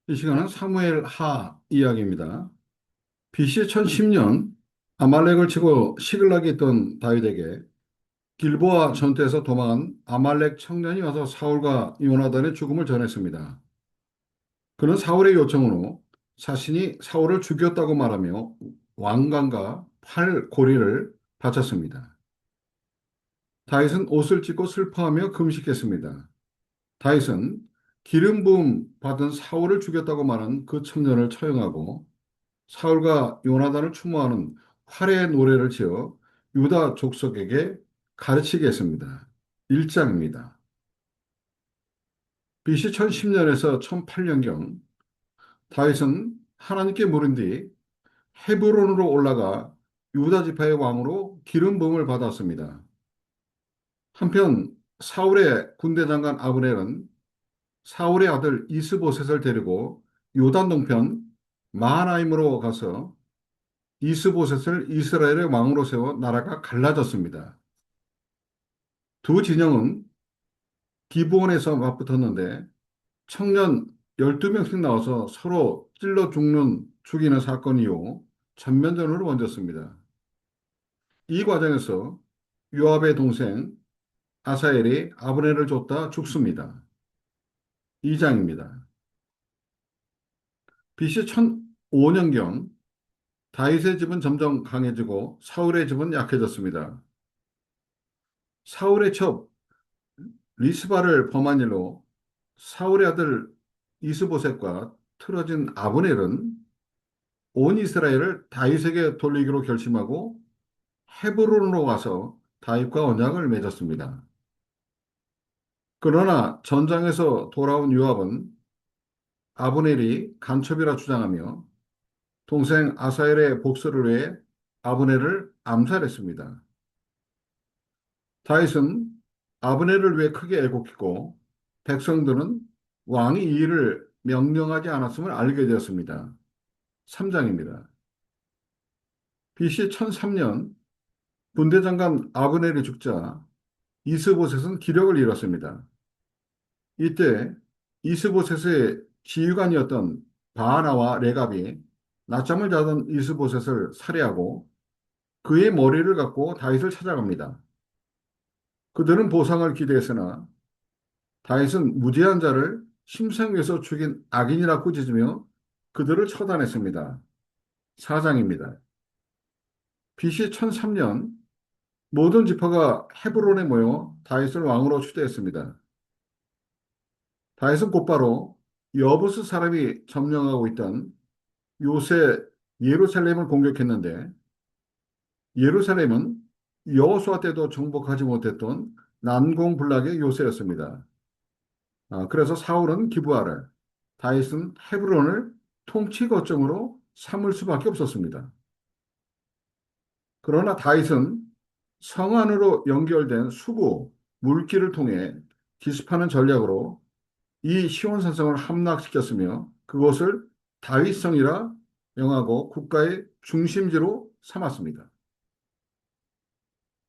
이 시간은 사무엘 하 이야기입니다. BC 1010년 아말렉을 치고 시글락에 있던 다윗에게 길보아 전투에서 도망한 아말렉 청년이 와서 사울과 요나단의 죽음을 전했습니다. 그는 사울의 요청으로 자신이 사울을 죽였다고 말하며 왕관과 팔 고리를 바쳤습니다. 다윗은 옷을 찢고 슬퍼하며 금식했습니다. 다윗은 기름 부음 받은 사울을 죽였다고 말한 그 청년을 처형하고 사울과 요나단을 추모하는 활의 노래를 지어 유다 족속에게 가르치게 했습니다. 1장입니다. BC 1010년에서 1008년경 다윗은 하나님께 물은 뒤 헤브론으로 올라가 유다 지파의 왕으로 기름 부음을 받았습니다. 한편 사울의 군대 장관 아브넬은 사울의 아들 이스보셋을 데리고 요단 동편 마하나임으로 가서 이스보셋을 이스라엘의 왕으로 세워 나라가 갈라졌습니다. 두 진영은 기브온에서 맞붙었는데 청년 12명씩 나와서 서로 찔러 죽이는 사건 이후 전면전으로 번졌습니다. 이 과정에서 요압의 동생 아사엘이 아브넬을 쫓다 죽습니다. 2장입니다. BC 1005년경 다윗의 집은 점점 강해지고 사울의 집은 약해졌습니다. 사울의 첩 리스바를 범한 일로 사울의 아들 이스보셋과 틀어진 아브넬은 온 이스라엘을 다윗에게 돌리기로 결심하고 헤브론으로 와서 다윗과 언약을 맺었습니다. 그러나 전장에서 돌아온 요압은 아브넬이 간첩이라 주장하며 동생 아사엘의 복수를 위해 아브넬을 암살했습니다. 다윗은 아브넬을 위해 크게 애곡했고 백성들은 왕이 이 일을 명령하지 않았음을 알게 되었습니다. 3장입니다. BC 1003년 군대장관 아브넬이 죽자 이스보셋은 기력을 잃었습니다. 이때 이스보셋의 지휘관이었던 바하나와 레갑이 낮잠을 자던 이스보셋을 살해하고 그의 머리를 갖고 다윗을 찾아갑니다. 그들은 보상을 기대했으나 다윗은 무지한 자를 심상위에서 죽인 악인이라 꾸짖으며 그들을 처단했습니다. 4장입니다. BC 1003년 모든 지파가 헤브론에 모여 다윗을 왕으로 추대했습니다. 다윗은 곧바로 여부스 사람이 점령하고 있던 요새 예루살렘을 공격했는데 예루살렘은 여호수아 때도 정복하지 못했던 난공불락의 요새였습니다. 그래서 사울은 기브아를, 다윗은 헤브론을 통치 거점으로 삼을 수밖에 없었습니다. 그러나 다윗은 성 안으로 연결된 수구, 물길을 통해 기습하는 전략으로 이 시온산성을 함락시켰으며 그곳을 다윗성이라 명하고 국가의 중심지로 삼았습니다.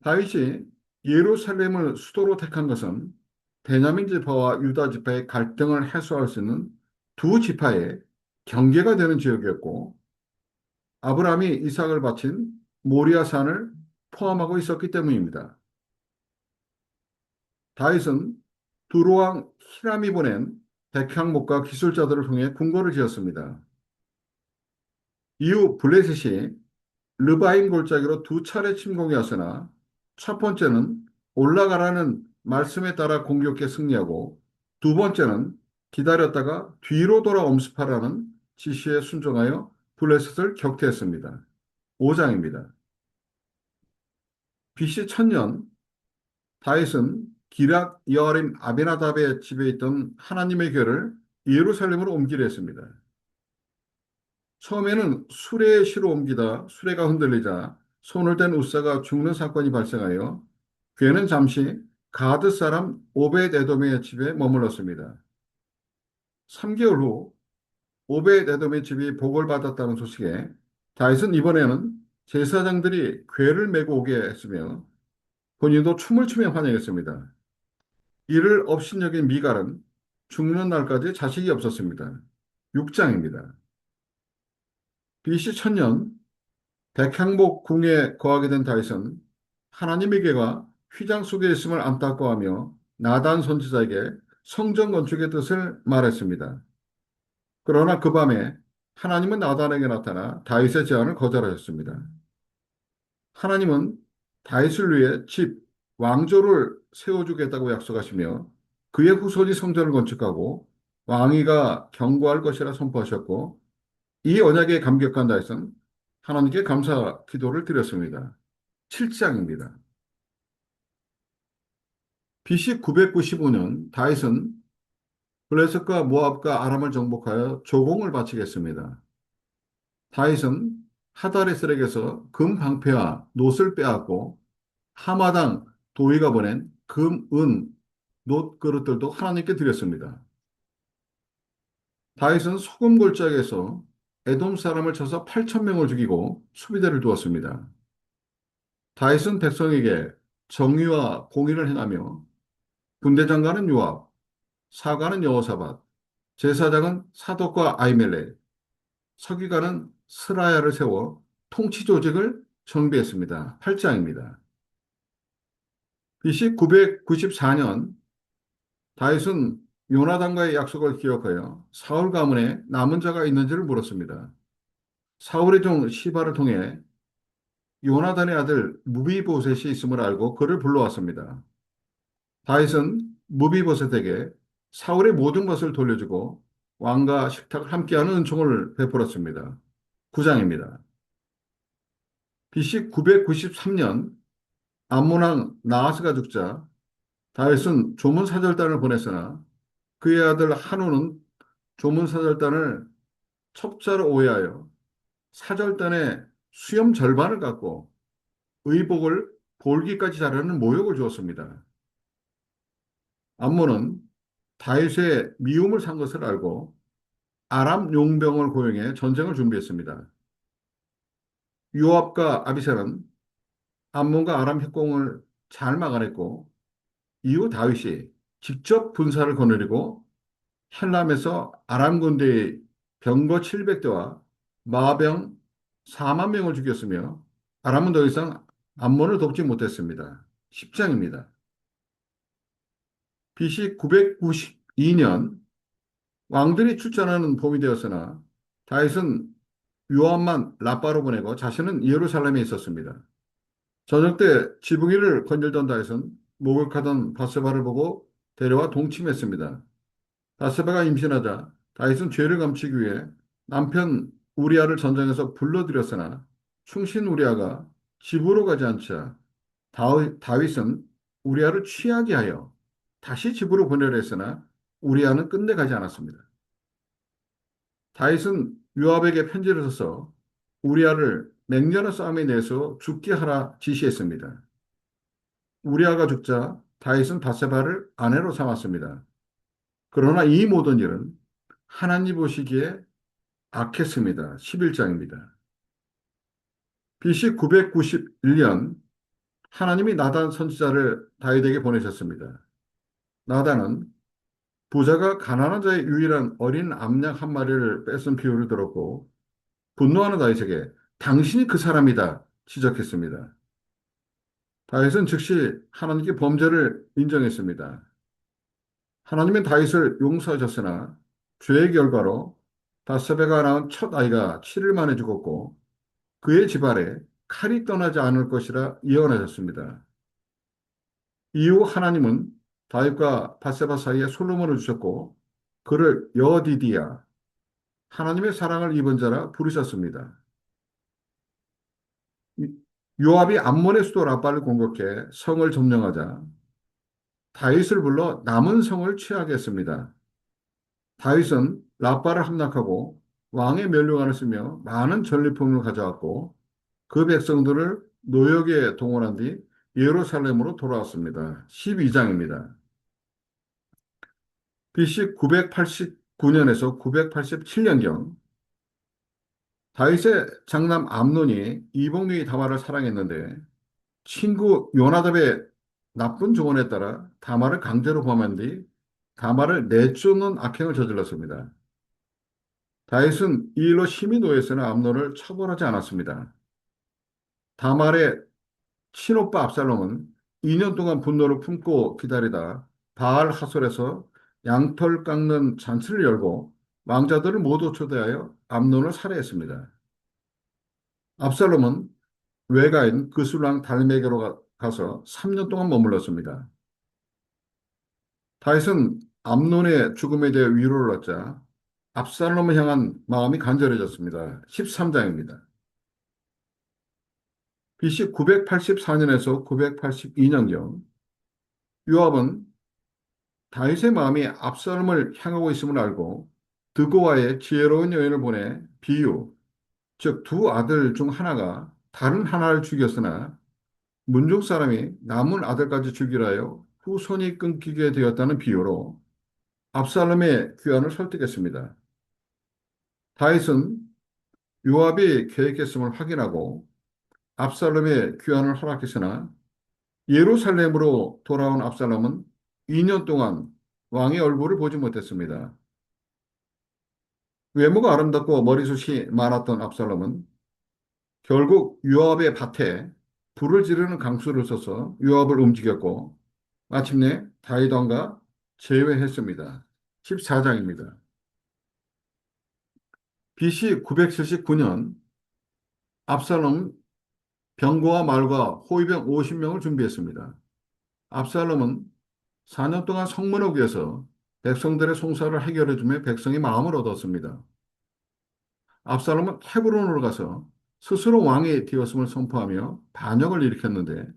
다윗이 예루살렘을 수도로 택한 것은 베냐민 지파와 유다 지파의 갈등을 해소할 수 있는 두 지파의 경계가 되는 지역이었고 아브라함이 이삭을 바친 모리아 산을 포함하고 있었기 때문입니다. 다윗은 두로왕 히람이 보낸 백향목과 기술자들을 통해 궁궐을 지었습니다. 이후 블레셋이 르바임 골짜기로 두 차례 침공이었으나 첫 번째는 올라가라는 말씀에 따라 공격해 승리하고 두 번째는 기다렸다가 뒤로 돌아 엄습하라는 지시에 순종하여 블레셋을 격퇴했습니다. 5장입니다. BC 1000년 다윗은 기럇 여아림 아비나답의 집에 있던 하나님의 궤를 예루살렘으로 옮기려 했습니다. 처음에는 수레의 시로 옮기다 수레가 흔들리자 손을 댄 우사가 죽는 사건이 발생하여 괴는 잠시 가드 사람 오벳 에돔의 집에 머물렀습니다. 3개월 후 오벳 에돔의 집이 복을 받았다는 소식에 다윗은 이번에는 제사장들이 괴를 메고 오게 했으며 본인도 춤을 추며 환영했습니다. 이를 업신여긴 미갈은 죽는 날까지 자식이 없었습니다. 6장입니다. BC 1000년 백향목 궁에 거하게 된 다윗은 하나님의 개가 휘장 속에 있음을 안타까워하며 나단 선지자에게 성전 건축의 뜻을 말했습니다. 그러나 그 밤에 하나님은 나단에게 나타나 다윗의 제안을 거절하셨습니다. 하나님은 다윗을 위해 집, 왕조를 세워주겠다고 약속하시며 그의 후손이 성전을 건축하고 왕위가 견고할 것이라 선포하셨고 이 언약에 감격한 다윗은 하나님께 감사 기도를 드렸습니다. 7장입니다. BC 995년 다윗은 블레셋과 모압과 아람을 정복하여 조공을 바치겠습니다. 다윗은 하다레셀에게서 금 방패와 놋을 빼앗고 하마당 도의가 보낸 금, 은, 놋 그릇들도 하나님께 드렸습니다. 다윗은 소금 골짜기에서 에돔 사람을 쳐서 8천 명을 죽이고 수비대를 두었습니다. 다윗은 백성에게 정의와 공의를 행하며 군대 장관은 요압, 사관은 여호사밧, 제사장은 사독과 아히멜렉, 서기관은 스라야를 세워 통치 조직을 정비했습니다. 8장입니다. BC 994년 다윗은 요나단과의 약속을 기억하여 사울 가문에 남은 자가 있는지를 물었습니다. 사울의 종 시바를 통해 요나단의 아들 무비보셋이 있음을 알고 그를 불러왔습니다. 다윗은 무비보셋에게 사울의 모든 것을 돌려주고 왕과 식탁을 함께하는 은총을 베풀었습니다. 9장입니다. BC 993년 암몬왕 나하스가 죽자 다윗은 조문사절단을 보냈으나 그의 아들 한우는 조문사절단을 첩자로 오해하여 사절단의 수염 절반을 갖고 의복을 볼기까지 자르는 모욕을 주었습니다. 암몬은 다윗의 미움을 산 것을 알고 아람 용병을 고용해 전쟁을 준비했습니다. 요압과 아비살은 암몬과 아람 협공을 잘 막아냈고 이후 다윗이 직접 군사를 거느리고 헬람에서 아람 군대의 병거 700대와 마병 4만 명을 죽였으며 아람은 더 이상 암몬을 돕지 못했습니다. 10장입니다. BC 992년 왕들이 출전하는 봄이 되었으나 다윗은 요압만 라빠로 보내고 자신은 예루살렘에 있었습니다. 저녁 때 지붕이를 건들던 다윗은 목욕하던 바세바를 보고 데려와 동침했습니다. 바세바가 임신하자 다윗은 죄를 감추기 위해 남편 우리아를 전장에서 불러들였으나 충신 우리아가 집으로 가지 않자 다윗은 우리아를 취하게 하여 다시 집으로 보내려 했으나 우리아는 끝내 가지 않았습니다. 다윗은 요압에게 편지를 써서 우리아를 맹렬한 싸움에 내서 죽게 하라 지시했습니다. 우리아가 죽자 다윗은 바세바를 아내로 삼았습니다. 그러나 이 모든 일은 하나님 보시기에 악했습니다. 11장입니다. BC 991년 하나님이 나단 선지자를 다윗에게 보내셨습니다. 나단은 부자가 가난한 자의 유일한 어린 암양 한 마리를 뺏은 비유를 들었고 분노하는 다윗에게 당신이 그 사람이다 지적했습니다. 다윗은 즉시 하나님께 범죄를 인정했습니다. 하나님은 다윗을 용서하셨으나 죄의 결과로 바세바가 낳은 첫 아이가 7일 만에 죽었고 그의 집안에 칼이 떠나지 않을 것이라 예언하셨습니다. 이후 하나님은 다윗과 바세바 사이에 솔로몬을 주셨고 그를 여디디야 하나님의 사랑을 입은 자라 부르셨습니다. 요압이 암몬의 수도 라빠를 공격해 성을 점령하자 다윗을 불러 남은 성을 취하게 했습니다. 다윗은 라빠를 함락하고 왕의 면류관을 쓰며 많은 전리품을 가져왔고 그 백성들을 노역에 동원한 뒤 예루살렘으로 돌아왔습니다. 12장입니다. BC 989년에서 987년경 다윗의 장남 암논이 이복누이 다말을 사랑했는데 친구 요나답의 나쁜 조언에 따라 다말을 강제로 범한 뒤 다말을 내쫓는 악행을 저질렀습니다. 다윗은 이 일로 심히 노했으나 암논을 처벌하지 않았습니다. 다말의 친오빠 압살롬은 2년 동안 분노를 품고 기다리다 바알 하솔에서 양털 깎는 잔치를 열고 왕자들을 모두 초대하여 암논을 살해했습니다. 압살롬은 외가인 그술랑 달메게로 가서 3년 동안 머물렀습니다. 다윗은 암논의 죽음에 대해 위로를 얻자 압살롬을 향한 마음이 간절해졌습니다. 13장입니다. BC 984년에서 982년경 요압은 다윗의 마음이 압살롬을 향하고 있음을 알고 드고와의 지혜로운 여인을 보내 비유, 즉 두 아들 중 하나가 다른 하나를 죽였으나 문종 사람이 남은 아들까지 죽이려 하여 후손이 끊기게 되었다는 비유로 압살롬의 귀환을 설득했습니다. 다윗은 요압이 계획했음을 확인하고 압살롬의 귀환을 허락했으나 예루살렘으로 돌아온 압살롬은 2년 동안 왕의 얼굴을 보지 못했습니다. 외모가 아름답고 머리숱이 많았던 압살롬은 결국 요압의 밭에 불을 지르는 강수를 써서 요압을 움직였고 마침내 다윗 왕과 재회했습니다. 14장입니다. BC 979년 압살롬 병거와 말과 호위병 50명을 준비했습니다. 압살롬은 4년 동안 성문을 위해서 백성들의 송사를 해결해주며 백성의 마음을 얻었습니다. 압살롬은 헤브론으로 가서 스스로 왕이 되었음을 선포하며 반역을 일으켰는데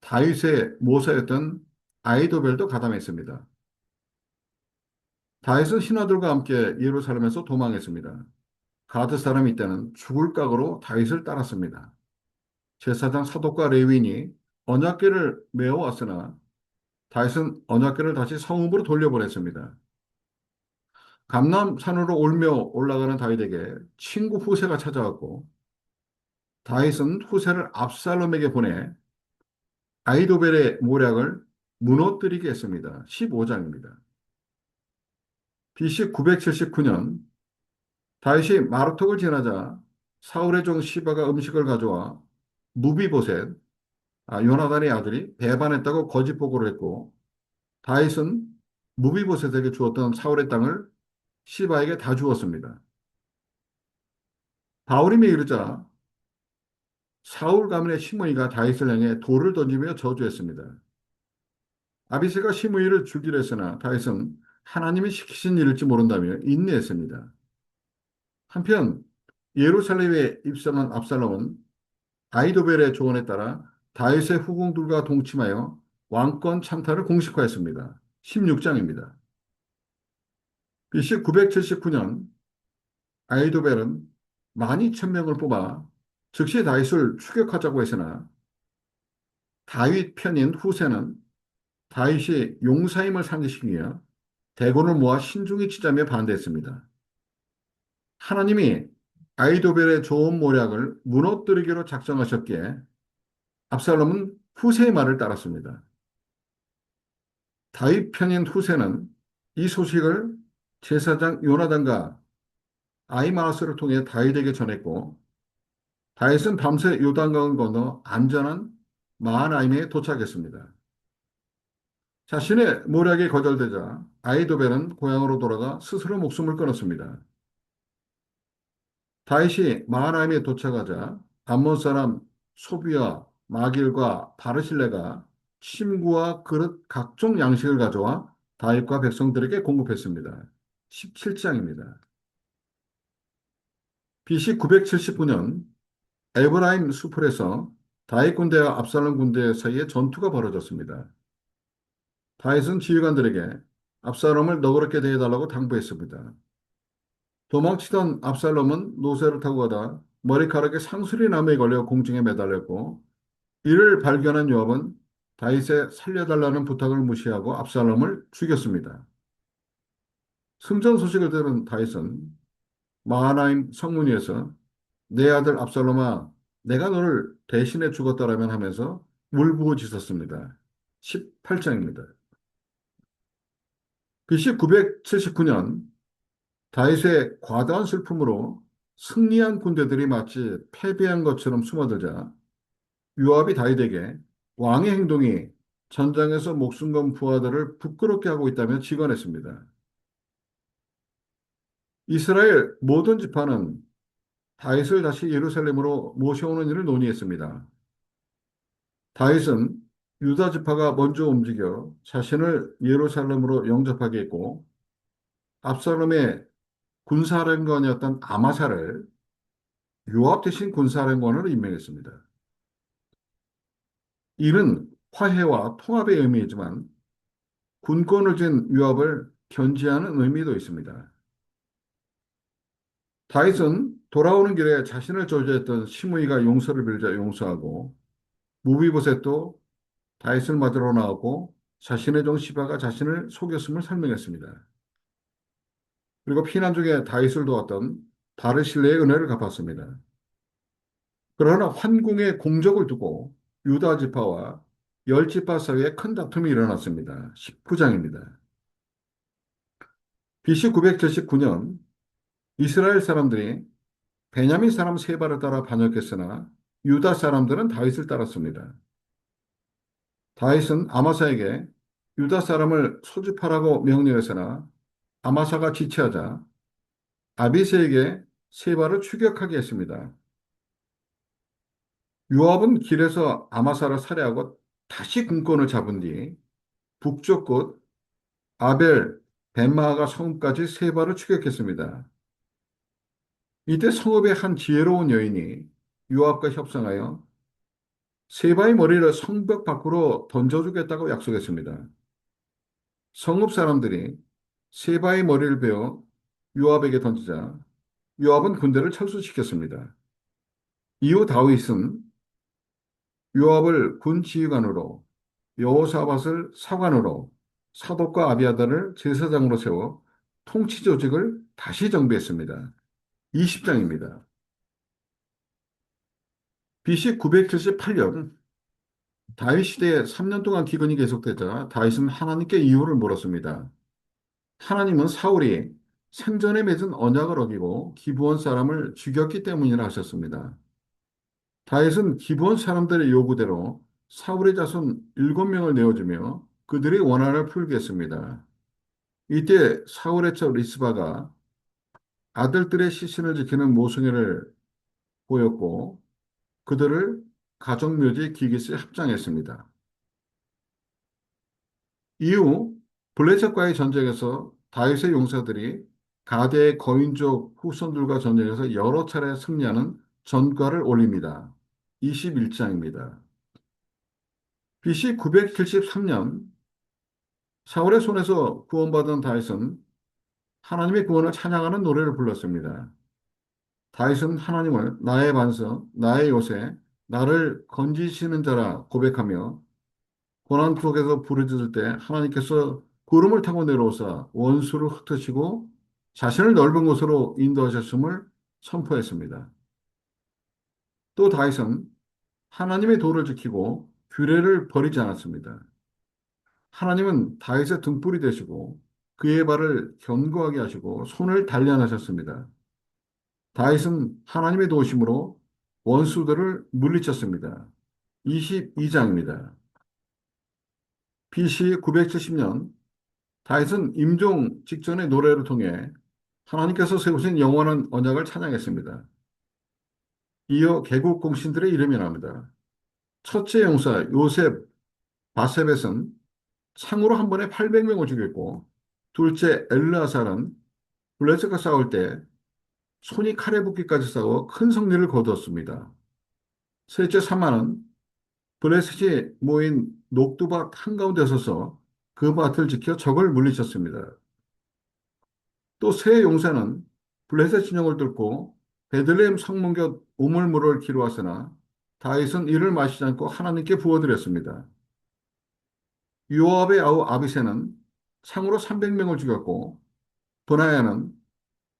다윗의 모사였던 아이도벨도 가담했습니다. 다윗은 신하들과 함께 예루살렘에서 도망했습니다. 가드 사람이 이때는 죽을 각오로 다윗을 따랐습니다. 제사장 사독과 레위인이 언약궤를 메어왔으나 다윗은 언약궤를 다시 성읍으로 돌려보냈습니다. 감람산으로 울며 올라가는 다윗에게 친구 후세가 찾아왔고 다윗은 후세를 압살롬에게 보내 아이도벨의 모략을 무너뜨리게 했습니다. 15장입니다. BC 979년 다윗이 마르톡을 지나자 사울의 종 시바가 음식을 가져와 무비보셋, 요나단의 아들이 배반했다고 거짓 보고를 했고 다윗은 무비보셋에게 주었던 사울의 땅을 시바에게 다 주었습니다. 바울임에 이르자 사울 가문의 시므이가 다윗을 향해 돌을 던지며 저주했습니다. 아비새가 시므이를 죽이려 했으나 다윗은 하나님이 시키신 일일지 모른다며 인내했습니다. 한편 예루살렘에 입성한 압살롬은 아이도벨의 조언에 따라 다윗의 후궁들과 동침하여 왕권 창탈을 공식화했습니다. 16장입니다. BC 979년 아이도벨은 12,000명을 뽑아 즉시 다윗을 추격하자고 했으나 다윗 편인 후세는 다윗이 용사임을 상기시키기 위해 대군을 모아 신중히 치자며 반대했습니다. 하나님이 아이도벨의 좋은 모략을 무너뜨리기로 작정하셨기에 압살롬은 후세의 말을 따랐습니다. 다윗 편인 후세는 이 소식을 제사장 요나단과 아히마아스를 통해 다윗에게 전했고 다윗은 밤새 요단강을 건너 안전한 마하나임에 도착했습니다. 자신의 모략이 거절되자 아이도벨은 고향으로 돌아가 스스로 목숨을 끊었습니다. 다윗이 마하나임에 도착하자 암몬 사람 소비와 마길과 바르실레가 침구와 그릇 각종 양식을 가져와 다윗과 백성들에게 공급했습니다. 17장입니다. BC 979년 에브라임 수풀에서 다윗 군대와 압살롬 군대 사이에 전투가 벌어졌습니다. 다윗은 지휘관들에게 압살롬을 너그럽게 대해달라고 당부했습니다. 도망치던 압살롬은 노새를 타고 가다 머리카락에 상수리 나무에 걸려 공중에 매달렸고 이를 발견한 요압은 다윗의 살려달라는 부탁을 무시하고 압살롬을 죽였습니다. 승전 소식을 들은 다윗은 마하나임 성문 위에서 내 아들 압살롬아 내가 너를 대신해 죽었다라면 하면서 울부짖었습니다. 18장입니다. BC 979년 다윗의 과다한 슬픔으로 승리한 군대들이 마치 패배한 것처럼 숨어들자 요압이 다윗에게 왕의 행동이 전장에서 목숨 건 부하들을 부끄럽게 하고 있다며 직언했습니다. 이스라엘 모든 지파는 다윗을 다시 예루살렘으로 모셔오는 일을 논의했습니다. 다윗은 유다 지파가 먼저 움직여 자신을 예루살렘으로 영접하게 했고 압살롬의 군사령관이었던 아마사를 요압 대신 군사령관으로 임명했습니다. 이는 화해와 통합의 의미이지만 군권을 쥔 요압을 견지하는 의미도 있습니다. 다윗은 돌아오는 길에 자신을 저주했던 시므이가 용서를 빌자 용서하고 무비보셋도 다윗을 맞으러 나왔고 자신의 종 시바가 자신을 속였음을 설명했습니다. 그리고 피난 중에 다윗을 도왔던 바르실레의 은혜를 갚았습니다. 그러나 환궁의 공적을 두고 유다 지파와 열 지파 사이에 큰 다툼이 일어났습니다. 19장입니다. BC 979년 이스라엘 사람들이 베냐민 사람 세바를 따라 반역했으나 유다 사람들은 다윗을 따랐습니다. 다윗은 아마사에게 유다 사람을 소집하라고 명령했으나 아마사가 지체하자 아비새에게 세바를 추격하게 했습니다. 요압은 길에서 아마사를 살해하고 다시 군권을 잡은 뒤 북쪽 끝 아벨 벤마가 성읍까지 세바를 추격했습니다. 이때 성읍의 한 지혜로운 여인이 요압과 협상하여 세바의 머리를 성벽 밖으로 던져주겠다고 약속했습니다. 성읍 사람들이 세바의 머리를 베어 요압에게 던지자 요압은 군대를 철수시켰습니다. 이후 다윗은 요압을 군 지휘관으로 여호사밧을 사관으로 사독과 아비아달을 제사장으로 세워 통치 조직을 다시 정비했습니다. 20장입니다. BC 978년 다윗 시대에 3년 동안 기근이 계속되자 다윗은 하나님께 이유를 물었습니다. 하나님은 사울이 생전에 맺은 언약을 어기고 기브온 사람을 죽였기 때문이라 하셨습니다. 다윗은 기브온 사람들의 요구대로 사울의 자손 7명을 내어주며 그들의 원한을 풀게 했습니다. 이때 사울의 첩 리스바가 아들들의 시신을 지키는 모성애를 보였고 그들을 가족묘지 기기스에 합장했습니다. 이후 블레셋과의 전쟁에서 다윗의 용사들이 가드의 거인족 후손들과 전쟁에서 여러 차례 승리하는 전과를 올립니다. 21장입니다. BC 973년 사울의 손에서 구원받은 다윗은 하나님의 구원을 찬양하는 노래를 불렀습니다. 다윗은 하나님을 나의 반석, 나의 요새, 나를 건지시는 자라 고백하며 고난 속에서 부르짖을 때 하나님께서 구름을 타고 내려오사 원수를 흩으시고 자신을 넓은 곳으로 인도하셨음을 선포했습니다. 또 다윗은 하나님의 도를 지키고 규례를 버리지 않았습니다. 하나님은 다윗의 등불이 되시고 그의 발을 견고하게 하시고 손을 단련하셨습니다. 다윗은 하나님의 도우심으로 원수들을 물리쳤습니다. 22장입니다. BC 970년 다윗은 임종 직전의 노래를 통해 하나님께서 세우신 영원한 언약을 찬양했습니다. 이어 개국 공신들의 이름이 나옵니다. 첫째 용사 요셉 바세벳은 창으로 한 번에 800명을 죽였고 둘째 엘르아살은 블레셋과 싸울 때 손이 칼에 붙기까지 싸워 큰 승리를 거두었습니다. 셋째 사마는 블레셋이 모인 녹두밭 한가운데 서서 그 밭을 지켜 적을 물리쳤습니다. 또 세 용사는 블레셋 진영을 뚫고 베들레헴 성문 곁 우물물을 기르었으나 다윗은 이를 마시지 않고 하나님께 부어드렸습니다. 요압의 아우 아비새는 창으로 300명을 죽였고 브나야는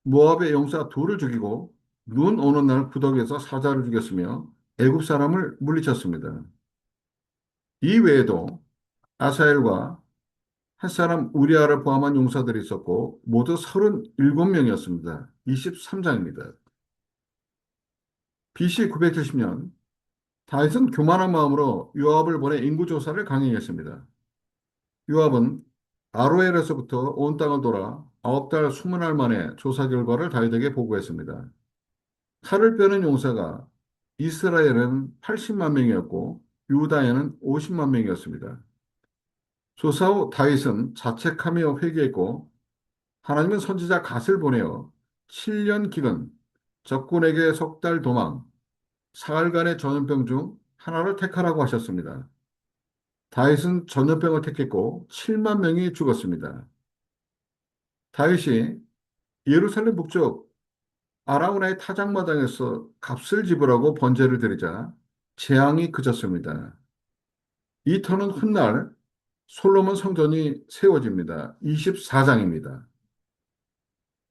모압의 용사 둘을 죽이고 눈 오는 날 구덕에서 사자를 죽였으며 애굽 사람을 물리쳤습니다. 이 외에도 아사엘과 햇사람 우리아를 포함한 용사들이 있었고 모두 37명이었습니다. 23장입니다. BC 970년 다윗은 교만한 마음으로 요압을 보내 인구조사를 강행했습니다. 요압은 아로엘에서부터 온 땅을 돌아 9달 20날 만에 조사 결과를 다윗에게 보고했습니다. 칼을 빼는 용사가 이스라엘은 80만 명이었고 유다에는 50만 명이었습니다. 조사 후 다윗은 자책하며 회개했고 하나님은 선지자 갓을 보내어 7년 기근, 적군에게 3달 도망, 사흘간의 전염병 중 하나를 택하라고 하셨습니다. 다윗은 전염병을 택했고 7만 명이 죽었습니다. 다윗이 예루살렘 북쪽 아라우나의 타작마당에서 값을 지불하고 번제를 드리자 재앙이 그쳤습니다. 이 터는 훗날 솔로몬 성전이 세워집니다. 24장입니다.